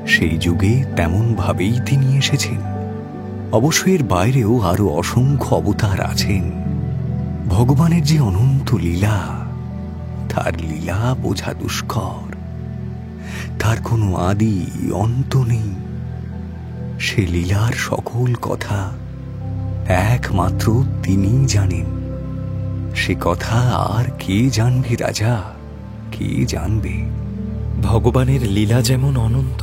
সেই যুগে তেমন ভাবেই তিনি এসেছেন। অবশ্য এর বাইরেও আরো অসংখ্য অবতার আছেন। ভগবানের যে অনন্ত লীলা, তার লীলা বোঝা দুষ্কর। তার কোনো আদি অন্ত নেই। সে লীলার সকল কথা একমাত্র তিনিই জানেন। সে কথা আর কে জানবে রাজা, কে জানবে? ভগবানের লীলা যেমন অনন্ত,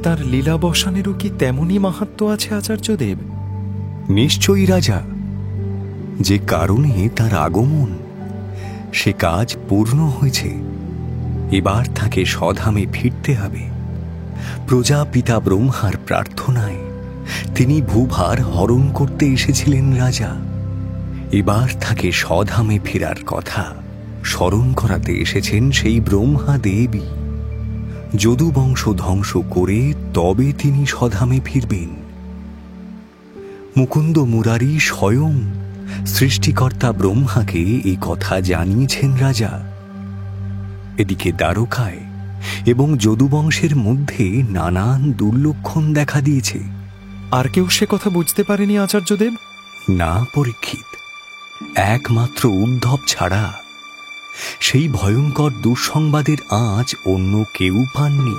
তার লীলা বসানেরও কি তেমনই মাহাত্ম্য আছে আচার্যদেব? নিশ্চয়ই রাজা। যে কারণে তার আগমন, সে কাজ পূর্ণ হয়েছে। এবার তাকে স্বধামে ফিরতে হবে। প্রজাপিতা ব্রহ্মার প্রার্থনায় তিনি ভূভার হরণ করতে এসেছিলেন রাজা। এবার তাকে স্বধামে ফেরার কথা স্মরণ করাতে এসেছেন সেই ব্রহ্মা দেবী। যদু বংশ ধ্বংস করে তবে তিনি স্বধামে ফিরবেন। মুকুন্দ মুরারি স্বয়ং সৃষ্টিকর্তা ব্রহ্মাকে এই কথা জানিয়েছেন রাজা। এদিকে দ্বারকায় এবং যদুবংশের মধ্যে নানান দুর্লক্ষণ দেখা দিয়েছে। আর কেউ সে কথা বুঝতে পারেনি আচার্যদেব? না পরীক্ষিত, একমাত্র উদ্ধব ছাড়া। সেই ভয়ঙ্কর দুঃসংবাদের আঁচ অন্য কেউ পাননি।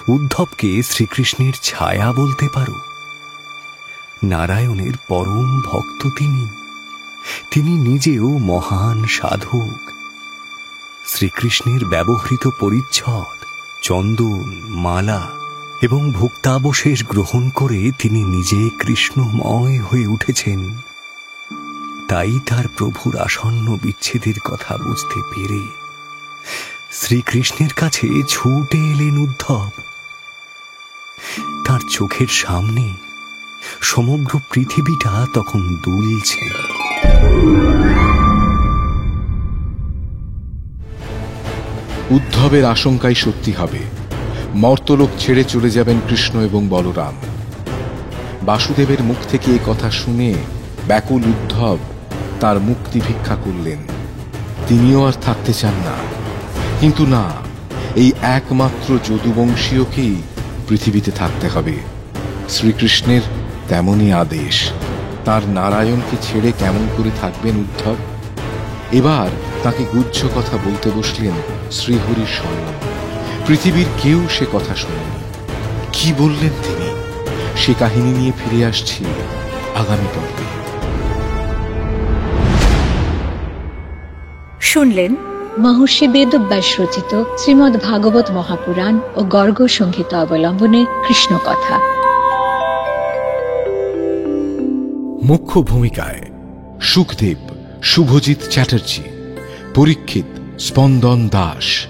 উদ্ধবকে শ্রীকৃষ্ণের ছায়া বলতে পারো। নারায়ণের পরম ভক্ত তিনি নিজেও মহান সাধক। শ্রীকৃষ্ণের ব্যবহৃত পরিচ্ছদ, চন্দন, মালা এবং ভুক্তাবশেষ গ্রহণ করে তিনি নিজে কৃষ্ণময় হয়ে উঠেছেন। তাই তার প্রভুর আসন্ন বিচ্ছেদের কথা বুঝতে পেরে শ্রীকৃষ্ণের কাছে ছুটে এলেন উদ্ধব। তার চোখের সামনে সমগ্র পৃথিবীটা তখন দুলছে। উদ্ধবের আশঙ্কাই সত্যি হবে। মর্তলোক ছেড়ে চলে যাবেন কৃষ্ণ এবং বলরাম। বাসুদেবের মুখ থেকে এই কথা শুনে ব্যাকুল উদ্ধব তার মুক্তি ভিক্ষা করলেন। তিনিও আর থাকতে চান না। কিন্তু না, এই একমাত্র যদুবংশীয়কেই পৃথিবীতে থাকতে হবে। শ্রীকৃষ্ণের তেমনই আদেশ। তার নারায়ণকে ছেড়ে কেমন করে থাকবেন উদ্ধব? এবার তাকে গুহ্য কথা বলতে বসলেন শ্রীহরির সঙ্গে। পৃথিবীর কেউ সে কথা শোনেনি। কি বললেন তিনি, সে কাহিনী নিয়ে ফিরে আসছি আগামী পর্বে। শুনলেন মহর্ষি বেদব্যাস রচিত শ্রীমদ্ ভাগবত মহাপুরাণ ও গর্গ সংহিতা অবলম্বনে কৃষ্ণ কথা। মুখ্য ভূমিকায় সুখদেব শুভজিৎ চ্যাটার্জি, পরীক্ষিত স্পন্দন দাস,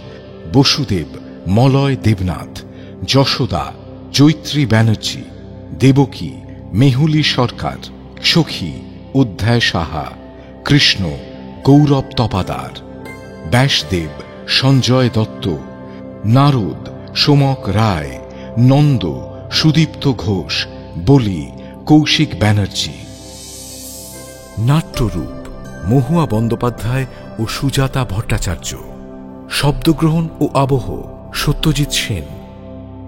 বসুদেব মলয় দেবনাথ, যশোদা চৈত্রী ব্যানার্জি, দেবকী মেহুলী সরকার, সখী অধ্যায় সাহা, কৃষ্ণ গৌরব তপাদার, ব্যাসদেব সঞ্জয় দত্ত, নারদ সোমক রায়, নন্দ সুদীপ্ত ঘোষ, বলি কৌশিক ব্যানার্জি। নাট্যরূপ মহুয়া বন্দ্যোপাধ্যায় ও সুজাতা ভট্টাচার্য। শব্দগ্রহণ ও আবহ সত্যজিৎ সেন।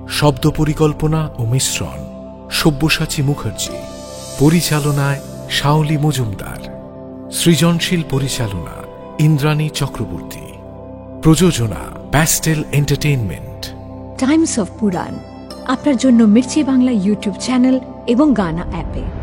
শব্দ পরিকল্পনা ও মিশ্রণ সব্যসাচী মুখার্জি। পরিচালনায় শাওলি মজুমদার। সৃজনশীল পরিচালনা ইন্দ্রাণী চক্রবর্তী। প্রযোজনা প্যাস্টেল এন্টারটেইনমেন্ট। টাইমস অফ পুরাণ আপনার জন্য মির্চি বাংলা ইউটিউব চ্যানেল এবং গানা অ্যাপে।